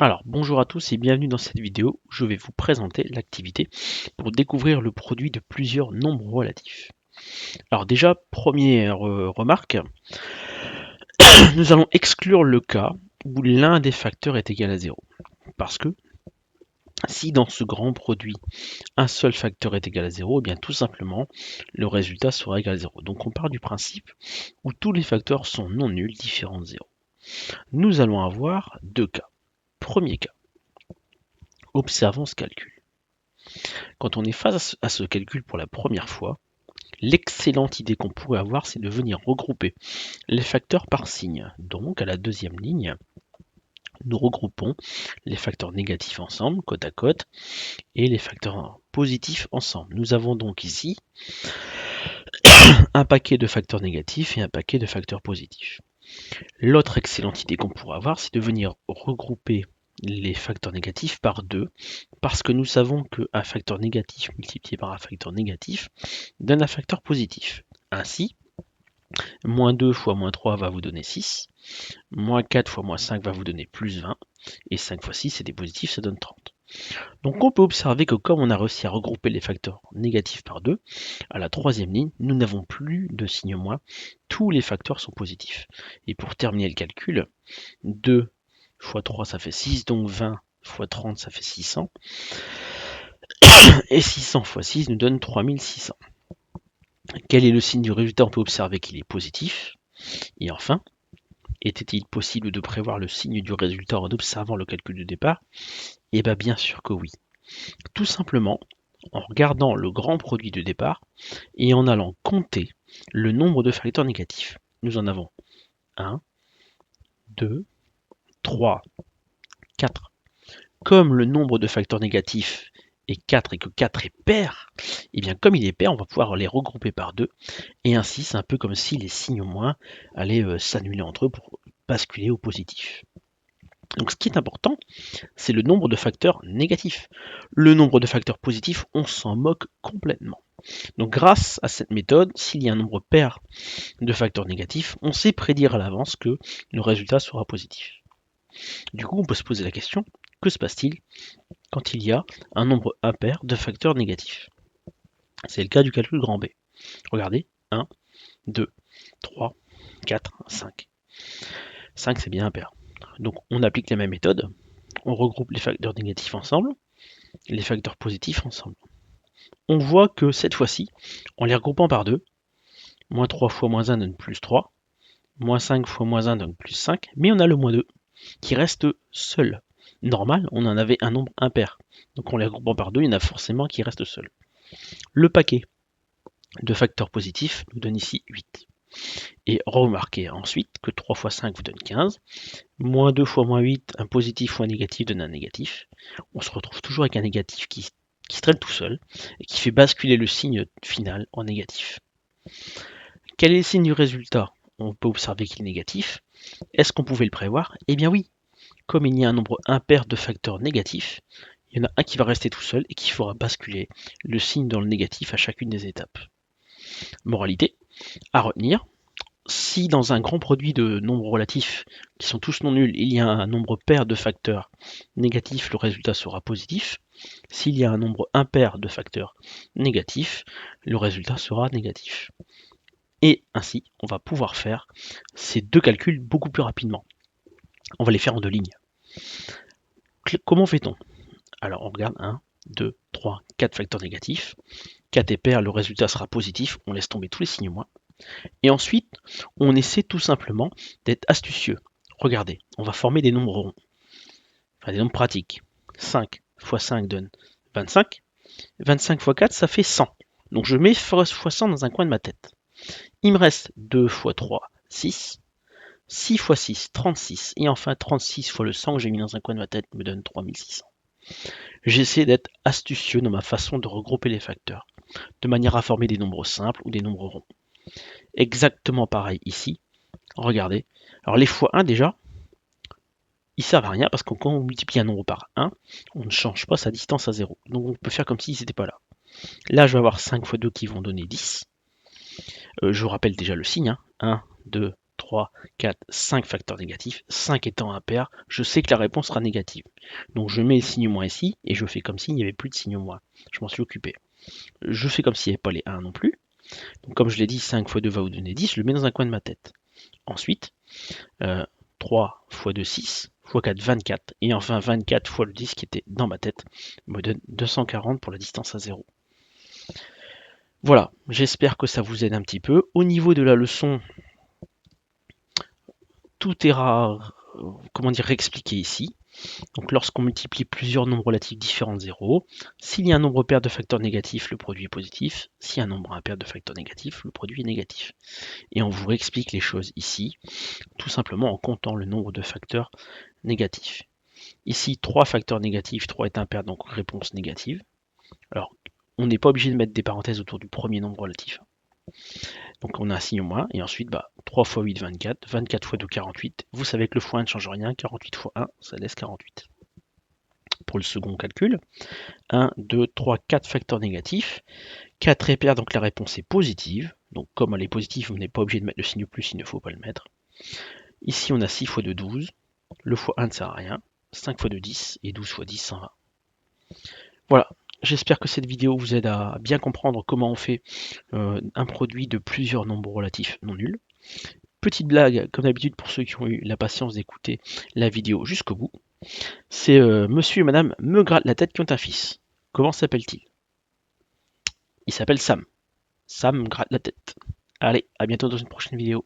Alors, bonjour à tous et bienvenue dans cette vidéo où je vais vous présenter l'activité pour découvrir le produit de plusieurs nombres relatifs. Alors déjà, première remarque, nous allons exclure le cas où l'un des facteurs est égal à 0. Parce que si dans ce grand produit, un seul facteur est égal à 0, eh bien tout simplement, le résultat sera égal à 0. Donc on part du principe où tous les facteurs sont non nuls, différents de 0. Nous allons avoir deux cas. Premier cas, observons ce calcul. Quand on est face à ce calcul pour la première fois, l'excellente idée qu'on pourrait avoir, c'est de venir regrouper les facteurs par signe. Donc, à la deuxième ligne, nous regroupons les facteurs négatifs ensemble, côte à côte, et les facteurs positifs ensemble. Nous avons donc ici un paquet de facteurs négatifs et un paquet de facteurs positifs. L'autre excellente idée qu'on pourrait avoir, c'est de venir regrouper les facteurs négatifs par 2, parce que nous savons qu'un facteur négatif multiplié par un facteur négatif donne un facteur positif. Ainsi, moins 2 fois moins 3 va vous donner 6, moins 4 fois moins 5 va vous donner plus 20, et 5 fois 6 c'est des positifs, ça donne 30. Donc on peut observer que comme on a réussi à regrouper les facteurs négatifs par 2, à la troisième ligne, nous n'avons plus de signe moins, tous les facteurs sont positifs. Et pour terminer le calcul, 2 fois 3 ça fait 6, donc 20 fois 30 ça fait 600, et 600 fois 6 nous donne 3600. Quel est le signe du résultat? On peut observer qu'il est positif. Et enfin, était-il possible de prévoir le signe du résultat en observant le calcul de départ? Eh bien sûr que oui. Tout simplement en regardant le grand produit de départ et en allant compter le nombre de facteurs négatifs. Nous en avons 1, 2, 3, 4. Comme le nombre de facteurs négatifs est 4 et que 4 est pair, et bien comme il est pair, on va pouvoir les regrouper par 2. Et ainsi, c'est un peu comme si les signes moins allaient s'annuler entre eux pour basculer au positif. Donc ce qui est important, c'est le nombre de facteurs négatifs. Le nombre de facteurs positifs, on s'en moque complètement. Donc grâce à cette méthode, s'il y a un nombre pair de facteurs négatifs, on sait prédire à l'avance que le résultat sera positif. Du coup, on peut se poser la question, que se passe-t-il quand il y a un nombre impair de facteurs négatifs? C'est le cas du calcul grand B. Regardez, 1, 2, 3, 4, 5. 5 c'est bien impair. Donc on applique la même méthode, on regroupe les facteurs négatifs ensemble, les facteurs positifs ensemble. On voit que cette fois-ci, en les regroupant par 2, moins 3 fois moins 1 donne plus 3, moins 5 fois moins 1 donne plus 5, mais on a le moins 2 qui reste seul. Normal, on en avait un nombre impair. Donc en les regroupant par 2, il y en a forcément qui reste seul. Le paquet de facteurs positifs nous donne ici 8. Et remarquez ensuite que 3 fois 5 vous donne 15, moins 2 fois moins 8, un positif ou un négatif donne un négatif. On se retrouve toujours avec un négatif qui se traîne tout seul et qui fait basculer le signe final en négatif. Quel est le signe du résultat? On peut observer qu'il est négatif. Est-ce qu'on pouvait le prévoir? Eh bien oui, comme il y a un nombre impair de facteurs négatifs, il y en a un qui va rester tout seul et qui fera basculer le signe dans le négatif à chacune des étapes. Moralité, à retenir, si dans un grand produit de nombres relatifs qui sont tous non nuls, il y a un nombre pair de facteurs négatifs, le résultat sera positif. S'il y a un nombre impair de facteurs négatifs, le résultat sera négatif. Et ainsi, on va pouvoir faire ces deux calculs beaucoup plus rapidement. On va les faire en deux lignes. Comment fait-on? Alors on regarde 1, 2, 3, 4 facteurs négatifs. 4 est pair, le résultat sera positif. On laisse tomber tous les signes moins. Et ensuite, on essaie tout simplement d'être astucieux. Regardez, on va former des nombres ronds, enfin des nombres pratiques. 5 fois 5 donne 25. 25 fois 4, ça fait 100. Donc je mets fois 100 dans un coin de ma tête. Il me reste 2 fois 3, 6. 6 fois 6, 36. Et enfin 36 fois le 100 que j'ai mis dans un coin de ma tête me donne 3600. J'essaie d'être astucieux dans ma façon de regrouper les facteurs, de manière à former des nombres simples ou des nombres ronds. Exactement pareil ici. Regardez. Alors les fois 1 déjà, ils servent à rien parce que quand on multiplie un nombre par 1, on ne change pas sa distance à 0. Donc on peut faire comme s'ils n'étaient pas là. Là, je vais avoir 5 fois 2 qui vont donner 10. Je vous rappelle déjà le signe. 1, 2, 3, 4, 5 facteurs négatifs, 5 étant impair, je sais que la réponse sera négative. Donc je mets le signe moins ici, et je fais comme s'il n'y avait plus de signe moins. Je m'en suis occupé. Je fais comme s'il n'y avait pas les 1 non plus. Donc comme je l'ai dit, 5 fois 2 va vous donner 10, je le mets dans un coin de ma tête. Ensuite, 3 fois 2, 6, fois 4, 24, et enfin 24 fois le 10 qui était dans ma tête, me donne 240 pour la distance à 0. Voilà, j'espère que ça vous aide un petit peu. Au niveau de la leçon, tout est expliqué ici. Donc lorsqu'on multiplie plusieurs nombres relatifs différents de 0, s'il y a un nombre pair de facteurs négatifs, le produit est positif. S'il y a un nombre impair de facteurs négatifs, le produit est négatif. Et on vous réexplique les choses ici, tout simplement en comptant le nombre de facteurs négatifs. Ici, 3 facteurs négatifs, 3 est impair, donc réponse négative. Alors, on n'est pas obligé de mettre des parenthèses autour du premier nombre relatif. Donc on a un signe moins, et ensuite 3 fois 8, 24, 24 fois 2, 48. Vous savez que le fois 1 ne change rien, 48 fois 1, ça laisse 48. Pour le second calcul, 1, 2, 3, 4 facteurs négatifs. 4 est pair, donc la réponse est positive. Donc comme elle est positive, on n'est pas obligé de mettre le signe plus, il ne faut pas le mettre. Ici on a 6 fois 2, 12. Le fois 1 ne sert à rien. 5 fois 2, 10, et 12 fois 10, 120. Voilà, j'espère que cette vidéo vous aide à bien comprendre comment on fait un produit de plusieurs nombres relatifs non nuls. Petite blague, comme d'habitude pour ceux qui ont eu la patience d'écouter la vidéo jusqu'au bout. C'est monsieur et madame me gratte la tête qui ont un fils. Comment s'appelle-t-il? Il s'appelle Sam. Sam me gratte la tête. Allez, à bientôt dans une prochaine vidéo.